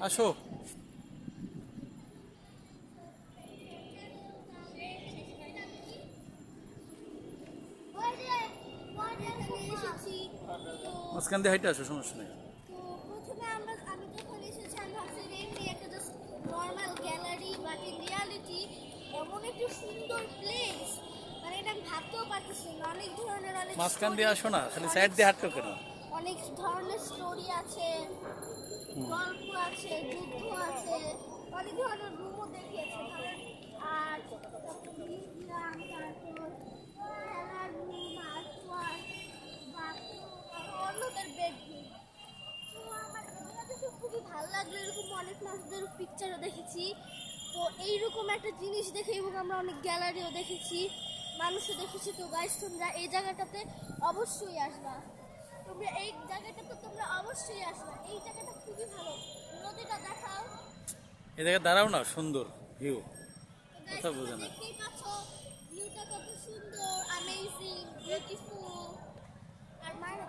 আসো। মাঝখান দিয়ে হাইটে আসো, সমস্যা নেই। তো প্রথমে আমি যখন এসেছি আমি ভাবছিলাম এমনি একটা just normal gallery, but in reality এমন একটা সুন্দর প্লেস, মানে এটা আমি ভাবতেও পারতেছি না। অনেক ধরনের মাঝখান দিয়ে আসো না, খালি সাইড দিয়ে হাঁটো কেন? অনেক ধরনের স্টোরি আছে, গল্প আছে, যুদ্ধ আছে, অনেক ধরনের রুমও দেখিয়েছে। ধরেন আর্ট, তারপর মিউজিয়াম, তারপর খেলার রুম, আর্ট ওয়ার্ক, অন্যদের বেডরুম। তো আমার এগুলো দেখে খুবই ভালো লাগলো। এরকম অনেক মানুষদের পিকচারও দেখেছি। তো এইরকম একটা জিনিস দেখে এবং আমরা অনেক গ্যালারিও দেখেছি, মানুষও দেখেছি। তো গাইস তোমরা এই জায়গাটাতে অবশ্যই আসবা। তোমরা এই জায়গাটাতে তোমরা অবশ্যই আসবা। এই জায়গাটা খুবই ভালো। নদীটা দেখাও। এই জায়গায় দাঁড়াও না, সুন্দর ভিউ। তো গাইস কথা তোমরা বোঝে না। দেখতেই পাচ্ছ ভিউটা কত সুন্দর, অ্যামেজিং, বিউটিফুল। আর মায়েরা